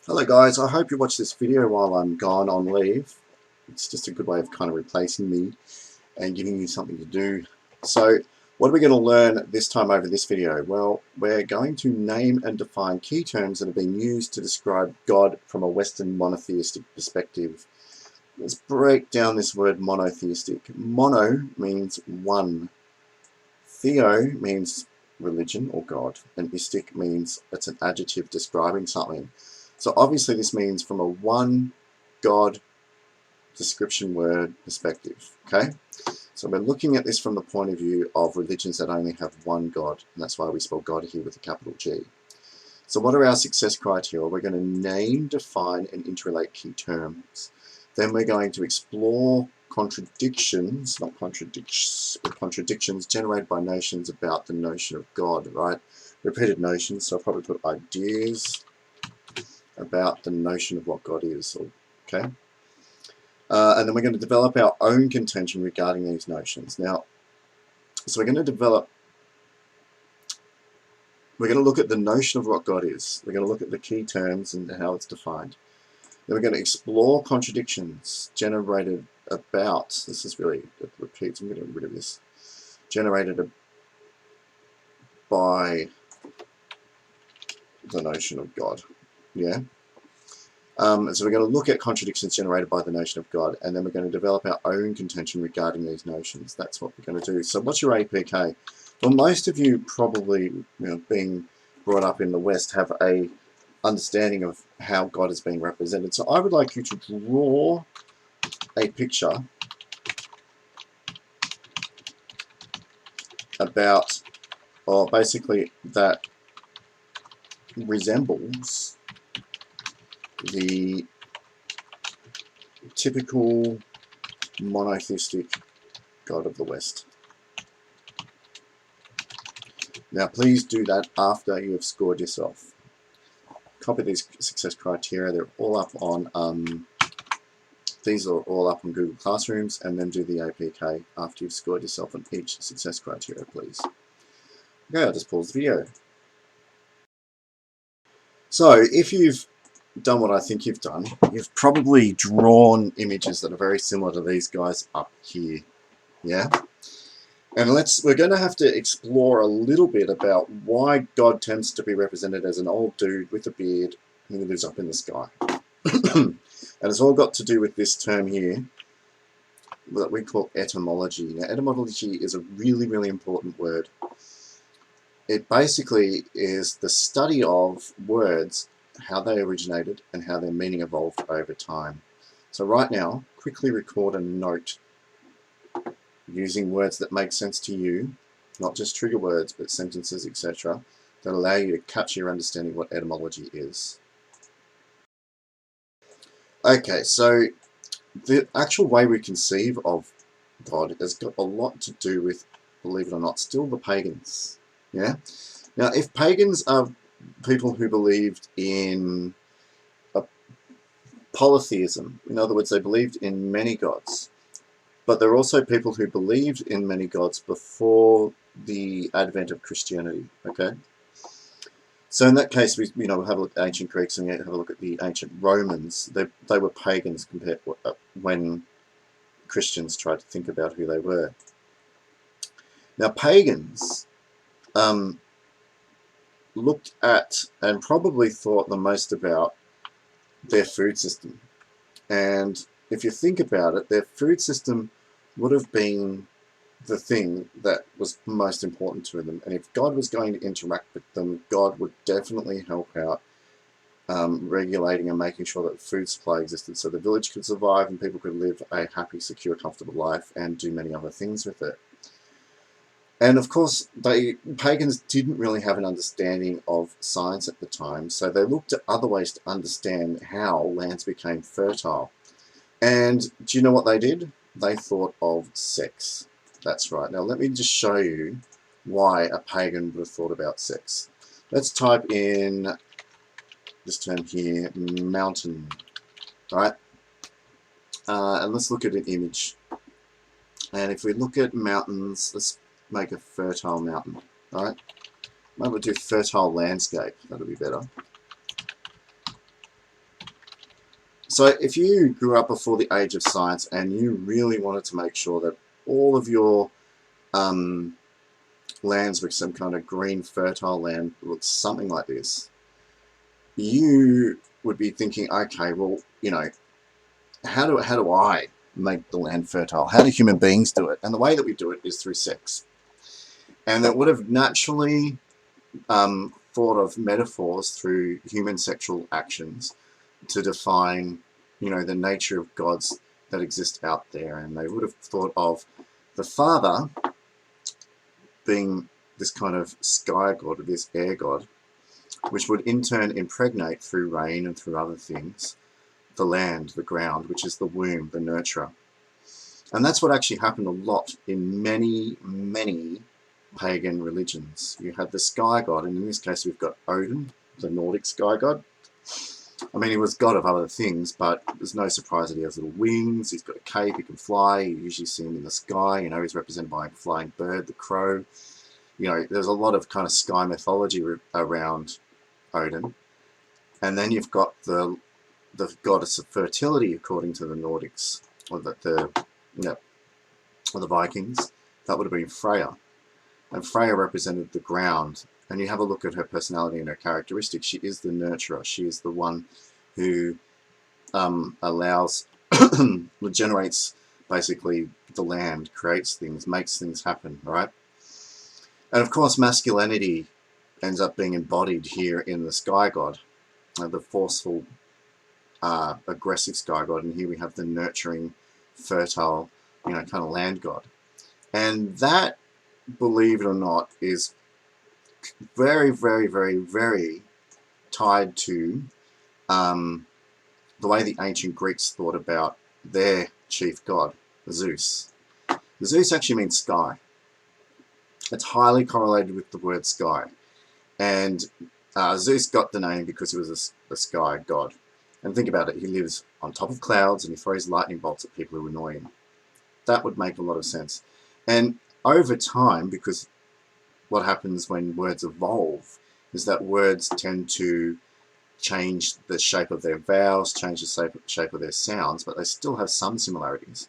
Hello guys, I hope you watch this video while I'm gone on leave. It's just a good way of kind of replacing me and giving you something to do. So what are we going to learn this time over this video? Well, we're going to name and define key terms that have been used to describe God from a Western monotheistic perspective. Let's break down this word monotheistic. Mono means one. Theo means religion or God, and istic means it's an adjective describing something. So obviously this means from a one God description word perspective, okay? So we're looking at this from the point of view of religions that only have one God, and that's why we spell God here with a capital G. So what are our success criteria? We're going to name, define, and interrelate key terms. Then we're going to explore contradictions, not contradictions, but contradictions generated by notions about the notion of God, right? Repeated notions, so I'll probably put ideas about the notion of what God is, okay? And then we're going to develop our own contention regarding these notions. Now, so we're going to look at the notion of what God is. We're going to look at the key terms and how it's defined. Then we're going to explore contradictions generated about, this is really, it repeats, I'm getting rid of this, generated by the notion of God, yeah? So we're going to look at contradictions generated by the notion of God, and then we're going to develop our own contention regarding these notions. That's what we're going to do. So what's your APK? Well, most of you probably, being brought up in the West, have a understanding of how God is being represented. So I would like you to draw a picture about, or basically that resembles the typical monotheistic God of the West. Now please do that after you have scored yourself. Copy these success criteria, they're all up on, these are all up on Google Classrooms, and then do the APK after you've scored yourself on each success criteria, please. Okay, I'll just pause the video. So if you've done what I think you've done, you've probably drawn images that are very similar to these guys up here, yeah? And we're going to have to explore a little bit about why God tends to be represented as an old dude with a beard who lives up in the sky. And it's all got to do with this term here that we call etymology. Now, etymology is a really, really important word. It basically is the study of words, how they originated, and how their meaning evolved over time. So right now, quickly record a note using words that make sense to you, not just trigger words, but sentences, etc., that allow you to capture your understanding of what etymology is. Okay, so the actual way we conceive of God has got a lot to do with, believe it or not, still the pagans. Yeah. Now, if pagans are people who believed in polytheism, in other words, they believed in many gods, but there are also people who believed in many gods before the advent of Christianity, okay? So in that case, we have a look at ancient Greeks and we have a look at the ancient Romans. They were pagans compared to when Christians tried to think about who they were. Now, pagans looked at and probably thought the most about their food system. And if you think about it, their food system would have been the thing that was most important to them. And if God was going to interact with them, God would definitely help out regulating and making sure that food supply existed so the village could survive and people could live a happy, secure, comfortable life and do many other things with it. And of course, pagans didn't really have an understanding of science at the time, so they looked at other ways to understand how lands became fertile. And do you know what they did? They thought of sex. That's right. Now let me just show you why a pagan would have thought about sex. Let's type in this term here, mountain, right? And let's look at an image. And if we look at mountains, let's make a fertile mountain, right? Maybe we'll do fertile landscape, that'll be better. So if you grew up before the age of science and you really wanted to make sure that all of your lands with some kind of green fertile land looks something like this, you would be thinking, okay, well, you know, how do I make the land fertile? How do human beings do it? And the way that we do it is through sex. And that would have naturally thought of metaphors through human sexual actions to define, you know, the nature of gods that exist out there. And they would have thought of the father being this kind of sky god, or this air god, which would in turn impregnate through rain and through other things the land, the ground, which is the womb, the nurturer. And that's what actually happened a lot in many, many pagan religions. You had the sky god, and in this case we've got Odin, the Nordic sky god. I mean, he was god of other things, but there's no surprise that he has little wings, he's got a cape, he can fly, you usually see him in the sky, you know, he's represented by a flying bird, the crow. You know, there's a lot of kind of sky mythology around Odin. And then you've got the goddess of fertility, according to the Nordics, or the Vikings. That would have been Freya. And Freya represented the ground. And you have a look at her personality and her characteristics. She is the nurturer. She is the one who allows, generates basically the land, creates things, makes things happen, right? And of course, masculinity ends up being embodied here in the sky god, the forceful, aggressive sky god. And here we have the nurturing, fertile, you know, kind of land god. And that, believe it or not, is very, very, very, very tied to the way the ancient Greeks thought about their chief god, Zeus. Zeus actually means sky. It's highly correlated with the word sky. And Zeus got the name because he was a sky god. And think about it, he lives on top of clouds and he throws lightning bolts at people who annoy him. That would make a lot of sense. And over time, because what happens when words evolve is that words tend to change the shape of their vowels, change the shape of their sounds, but they still have some similarities.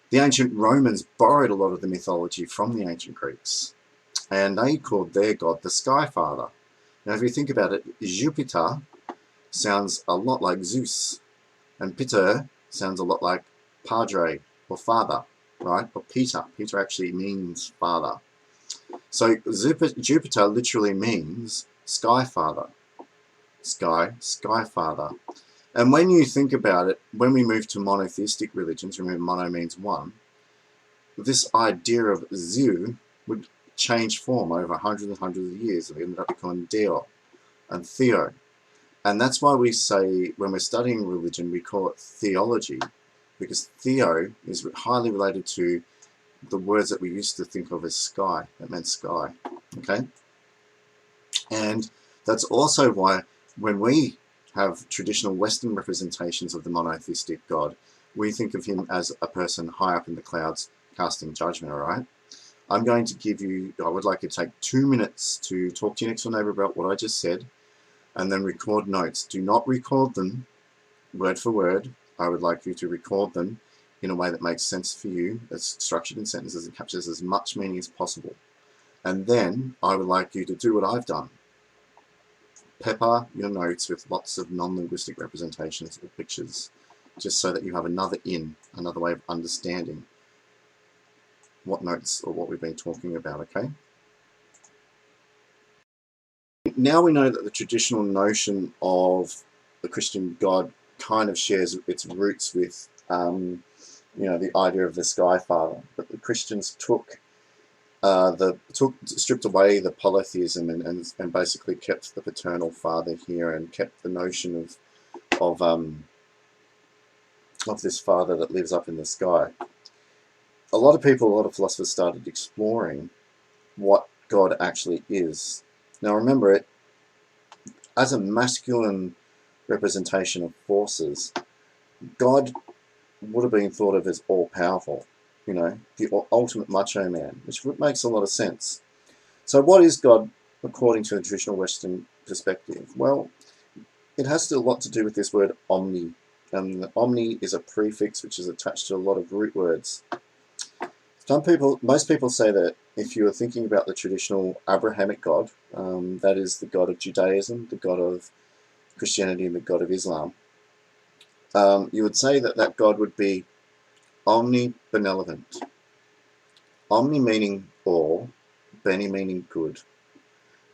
The ancient Romans borrowed a lot of the mythology from the ancient Greeks, and they called their god the Sky Father. Now, if you think about it, Jupiter sounds a lot like Zeus, and Peter sounds a lot like Padre, or father, right? Or Peter. Peter actually means father. So Jupiter literally means Sky Father. Sky Father. And when you think about it, when we move to monotheistic religions, remember mono means one, this idea of Zu would change form over hundreds and hundreds of years. We ended up becoming Deo and Theo. And that's why we say, when we're studying religion, we call it theology, because Theo is highly related to the words that we used to think of as sky. That meant sky, okay? And that's also why when we have traditional Western representations of the monotheistic God, we think of him as a person high up in the clouds casting judgment, all right? I'm going to give you, I would like you to take 2 minutes to talk to your next door neighbor about what I just said, and then record notes. Do not record them word for word. I would like you to record them in a way that makes sense for you, that's structured in sentences and captures as much meaning as possible. And then I would like you to do what I've done. Pepper your notes with lots of non-linguistic representations or pictures, just so that you have another way of understanding what notes or what we've been talking about, okay? Now we know that the traditional notion of the Christian God kind of shares its roots with you know, the idea of the Sky Father, but the Christians stripped away the polytheism and basically kept the paternal father here and kept the notion of this father that lives up in the sky. A lot of philosophers started exploring what God actually is. Now remember, it as a masculine representation of forces, God would have been thought of as all-powerful, you know, the ultimate macho man, which makes a lot of sense. So what is God according to the traditional Western perspective? Well, it has a lot to do with this word omni, And the omni is a prefix which is attached to a lot of root words. Most people say that if you are thinking about the traditional Abrahamic God, that is the God of Judaism, the God of Christianity, and the God of Islam, you would say that that God would be omnibenevolent. Omni meaning all, bene meaning good,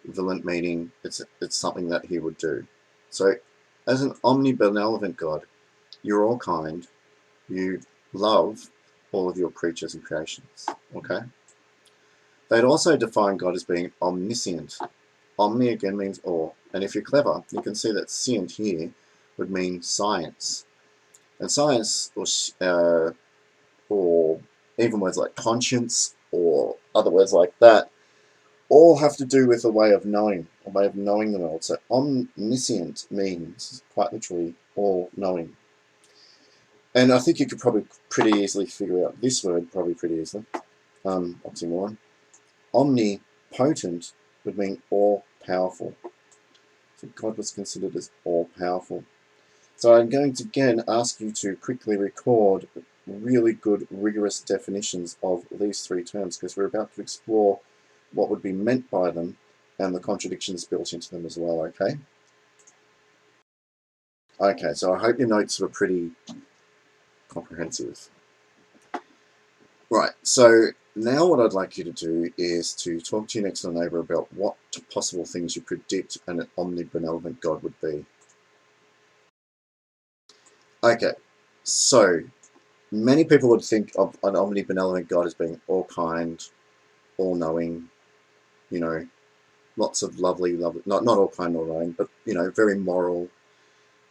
benevolent meaning it's something that he would do. So as an omnibenevolent God, you're all kind, you love all of your creatures and creations, okay? They'd also define God as being omniscient. Omni again means all, and if you're clever, you can see that scient here would mean science. And science, or even words like conscience, or other words like that, all have to do with a way of knowing, a way of knowing the world. So omniscient means, quite literally, all-knowing. And I think you could probably pretty easily figure out this word, probably pretty easily, oxymoron. Omnipotent would mean all-powerful. So God was considered as all-powerful. So I'm going to again ask you to quickly record really good, rigorous definitions of these three terms, because we're about to explore what would be meant by them and the contradictions built into them as well, okay? Okay, so I hope your notes were pretty comprehensive. Right, so now what I'd like you to do is to talk to your next door neighbour about what possible things you predict an omnibenevolent God would be. Okay, so many people would think of an omnibenevolent God as being all kind, all knowing, you know, lots of lovely, not all kind, all knowing, but, you know, very moral,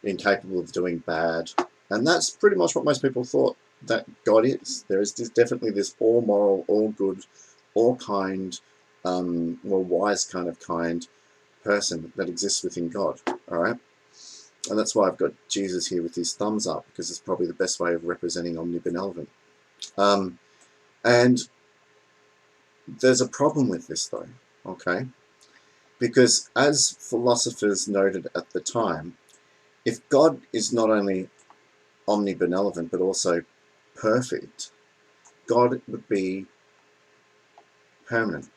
incapable of doing bad. And that's pretty much what most people thought that God is. There is definitely this all moral, all good, all kind, well, wise kind person that exists within God, all right? And that's why I've got Jesus here with his thumbs up, because it's probably the best way of representing omnibenevolent. And there's a problem with this, though, okay? Because as philosophers noted at the time, if God is not only omnibenevolent but also perfect, God would be permanent.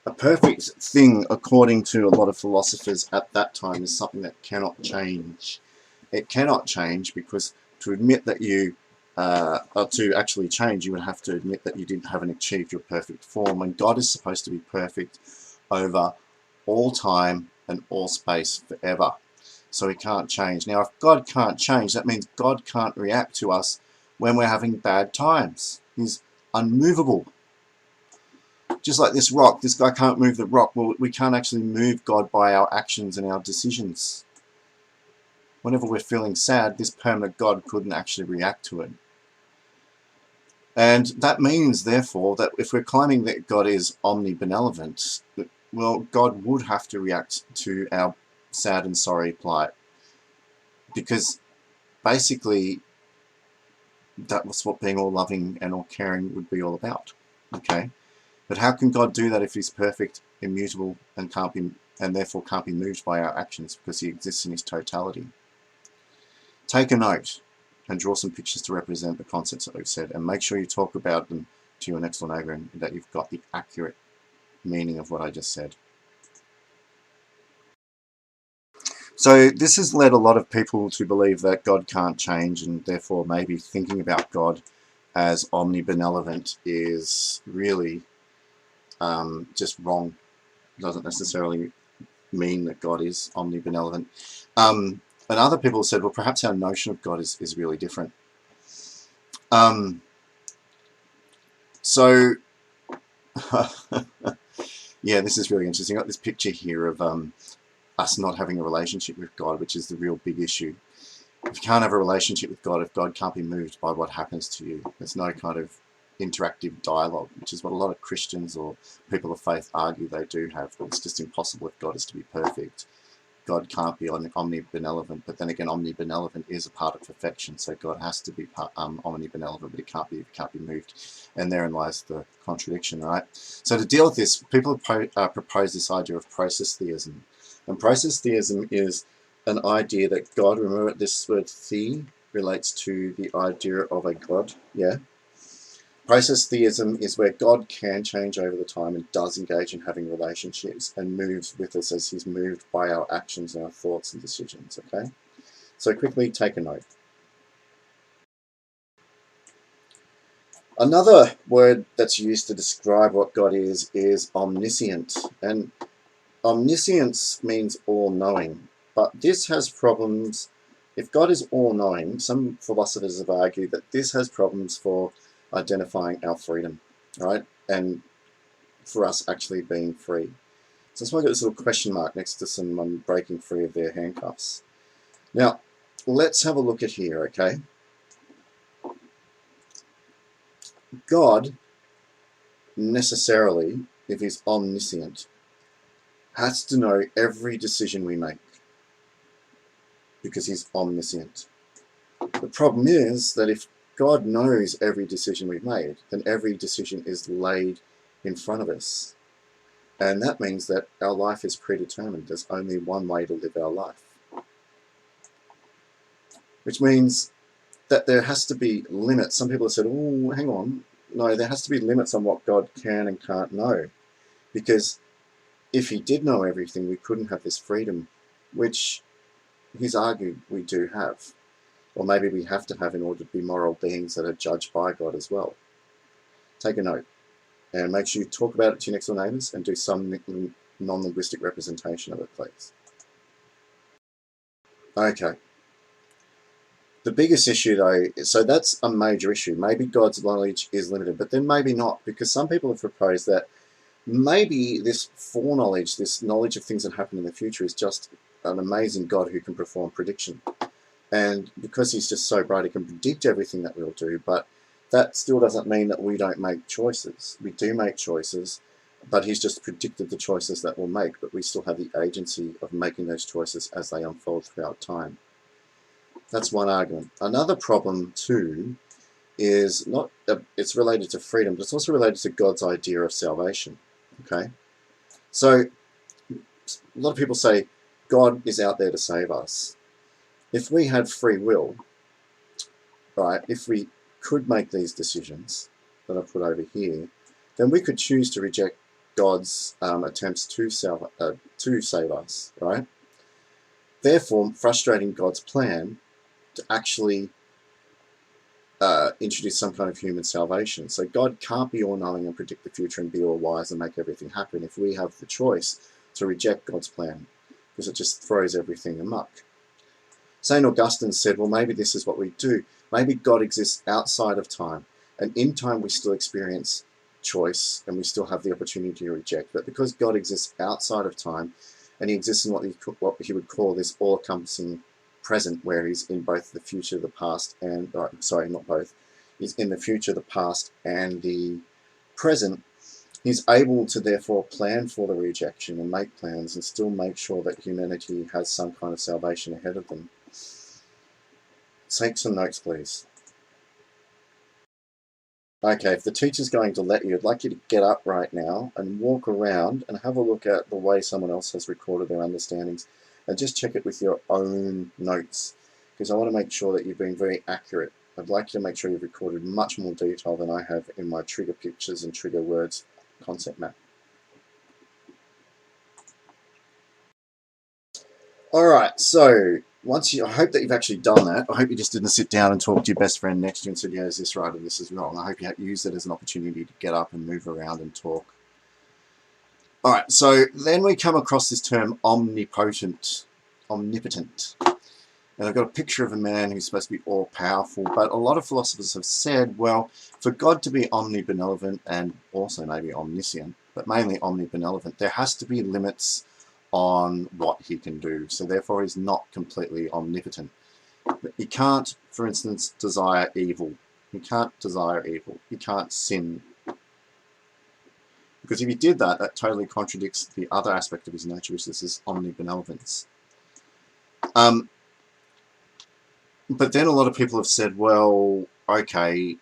A perfect thing, according to a lot of philosophers at that time, is something that cannot change. It cannot change because to admit that you, or to actually change, you would have to admit that you haven't achieved your perfect form. And God is supposed to be perfect over all time and all space forever. So he can't change. Now, if God can't change, that means God can't react to us when we're having bad times. He's unmovable. Just like this rock, this guy can't move the rock. Well, we can't actually move God by our actions and our decisions. Whenever we're feeling sad, this permanent God couldn't actually react to it. And that means, therefore, that if we're claiming that God is omnibenevolent, well, God would have to react to our sad and sorry plight. Because basically, that was what being all loving and all caring would be all about. Okay? But how can God do that if he's perfect, immutable, and therefore can't be moved by our actions because he exists in his totality? Take a note and draw some pictures to represent the concepts that we've said, and make sure you talk about them to your next door neighbour and that you've got the accurate meaning of what I just said. So this has led a lot of people to believe that God can't change, and therefore maybe thinking about God as omnibenevolent is really just wrong. It doesn't necessarily mean that God is omnibenevolent. And other people said, well, perhaps our notion of God is really different. So, yeah, this is really interesting. I've got this picture here of us not having a relationship with God, which is the real big issue. If you can't have a relationship with God, if God can't be moved by what happens to you, there's no kind of interactive dialogue, which is what a lot of Christians or people of faith argue they do have. It's just impossible if God is to be perfect. God can't be omnibenevolent, but then again, omnibenevolent is a part of perfection, so God has to be omnibenevolent, but it can't be moved, and therein lies the contradiction, right? So to deal with this, people propose this idea of process theism, and process theism is an idea that God, remember this word the relates to the idea of a God, yeah? Process theism is where God can change over the time and does engage in having relationships and moves with us as he's moved by our actions and our thoughts and decisions, okay? So quickly take a note. Another word that's used to describe what God is omniscient. And omniscience means all-knowing. But this has problems. If God is all-knowing, some philosophers have argued that this has problems for identifying our freedom, right? And for us actually being free. So that's why I got this little question mark next to someone breaking free of their handcuffs. Now, let's have a look at here, okay? God, necessarily, if he's omniscient, has to know every decision we make because he's omniscient. The problem is that if God knows every decision we've made, then every decision is laid in front of us. And that means that our life is predetermined. There's only one way to live our life. Which means that there has to be limits. Some people have said, oh, hang on. No, there has to be limits on what God can and can't know. Because if he did know everything, we couldn't have this freedom, which he's argued we do have. Or maybe we have to have in order to be moral beings that are judged by God as well. Take a note. And make sure you talk about it to your next door neighbours and do some non-linguistic representation of it, please. Okay. The biggest issue, though, so that's a major issue. Maybe God's knowledge is limited, but then maybe not, because some people have proposed that maybe this foreknowledge, this knowledge of things that happen in the future, is just an amazing God who can perform prediction. And because he's just so bright, he can predict everything that we'll do, but that still doesn't mean that we don't make choices. We do make choices, but he's just predicted the choices that we'll make, but we still have the agency of making those choices as they unfold throughout time. That's one argument. Another problem, too, is not it's related to freedom, but it's also related to God's idea of salvation. Okay? So, a lot of people say God is out there to save us. If we had free will, right, if we could make these decisions that I put over here, then we could choose to reject God's attempts to save us, right? Therefore, frustrating God's plan to actually introduce some kind of human salvation. So God can't be all-knowing and predict the future and be all-wise and make everything happen if we have the choice to reject God's plan, because it just throws everything amok. St. Augustine said, well, maybe this is what we do. Maybe God exists outside of time, and in time we still experience choice and we still have the opportunity to reject. But because God exists outside of time, and he exists in what he would call this all-encompassing present, where he's in both the future, the past, and sorry, not both. He's in the future, the past, and the present. He's able to therefore plan for the rejection and make plans and still make sure that humanity has some kind of salvation ahead of them. Take some notes, please. Okay, if the teacher's going to let you, I'd like you to get up right now and walk around and have a look at the way someone else has recorded their understandings and just check it with your own notes, because I want to make sure that you've been very accurate. I'd like you to make sure you've recorded much more detail than I have in my trigger pictures and trigger words concept map. Alright, so I hope that you've actually done that. I hope you just didn't sit down and talk to your best friend next to you and said, yeah, is this right and this is wrong. I hope you used it as an opportunity to get up and move around and talk. Alright, so then we come across this term omnipotent. And I've got a picture of a man who's supposed to be all-powerful, but a lot of philosophers have said, well, for God to be omnibenevolent and also maybe omniscient, but mainly omnibenevolent, there has to be limits on what he can do. So therefore he's not completely omnipotent. But he can't, for instance, desire evil. He can't desire evil. He can't sin. Because if he did that, that totally contradicts the other aspect of his nature, which is his omnibenevolence. But then a lot of people have said, well, okay,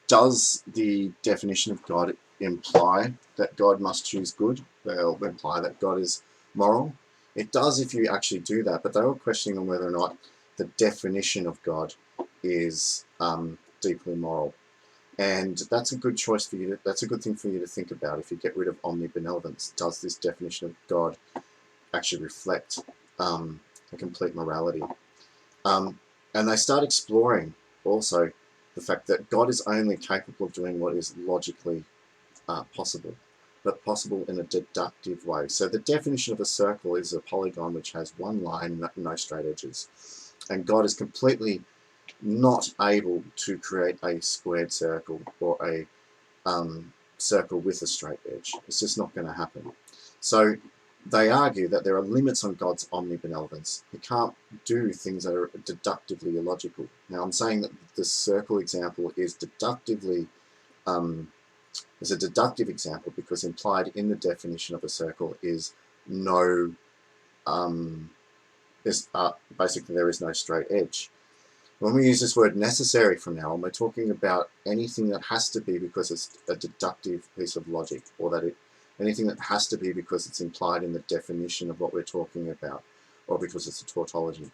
does the definition of God imply that God must choose good? They'll imply that God is moral. It does if you actually do that, but they were questioning on whether or not the definition of God is deeply moral. And that's a good choice for you. That's a good thing for you to think about. If you get rid of omnibenevolence, does this definition of God actually reflect a complete morality? And they start exploring also the fact that God is only capable of doing what is logically possible, but possible in a deductive way. So the definition of a circle is a polygon which has one line, no straight edges. And God is completely not able to create a squared circle or a circle with a straight edge. It's just not going to happen. So they argue that there are limits on God's omnibenevolence. He can't do things that are deductively illogical. Now, I'm saying that the circle example is deductively is a deductive example because implied in the definition of a circle is no basically there is no straight edge. When we use this word necessary from now on, we're talking about anything that has to be because it's a deductive piece of logic, or that anything that has to be because it's implied in the definition of what we're talking about, or because it's a tautology.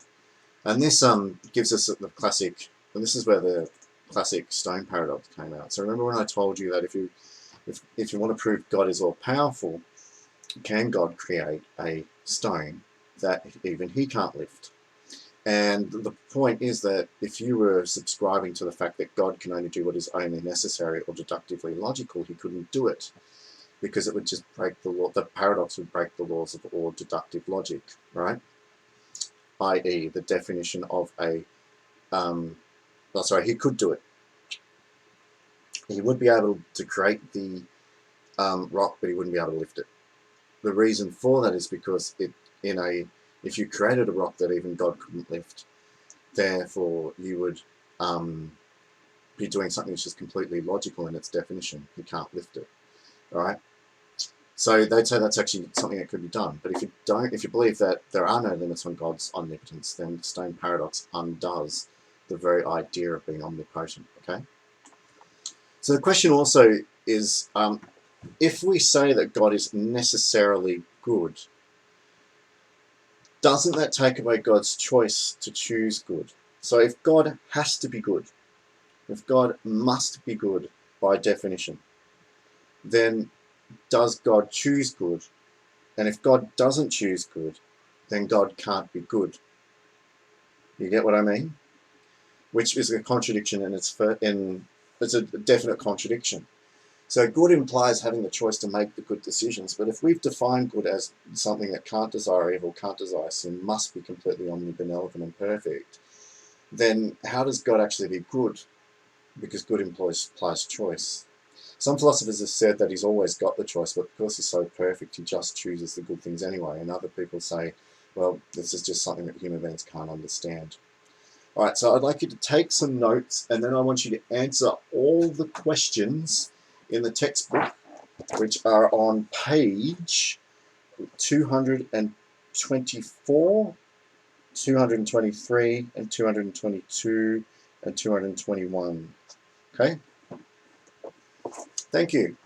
And this gives us the classic, and this is where the classic stone paradox came out. So remember when I told you that if you want to prove God is all powerful, can God create a stone that even he can't lift? And the point is that if you were subscribing to the fact that God can only do what is only necessary or deductively logical, he couldn't do it because it would just break the law. The paradox would break the laws of all deductive logic, right? I.e., the definition of a he could do it. He would be able to create the rock, but he wouldn't be able to lift it. The reason for that is because if you created a rock that even God couldn't lift, therefore you would be doing something which is completely logical in its definition. You can't lift it, all right? So they'd say that's actually something that could be done. But if you believe that there are no limits on God's omnipotence, then the stone paradox undoes the very idea of being omnipotent, okay? So the question also is, if we say that God is necessarily good, doesn't that take away God's choice to choose good? So if God has to be good, if God must be good by definition, then does God choose good? And if God doesn't choose good, then God can't be good. You get what I mean? Which is a contradiction, and it's a definite contradiction. So good implies having the choice to make the good decisions, but if we've defined good as something that can't desire evil, can't desire sin, must be completely omnibenevolent and perfect, then how does God actually be good? Because good implies choice. Some philosophers have said that he's always got the choice, but because he's so perfect, he just chooses the good things anyway. And other people say, well, this is just something that human beings can't understand. All right, so I'd like you to take some notes, and then I want you to answer all the questions in the textbook, which are on page 224, 223, and 222, and 221. Okay? Thank you.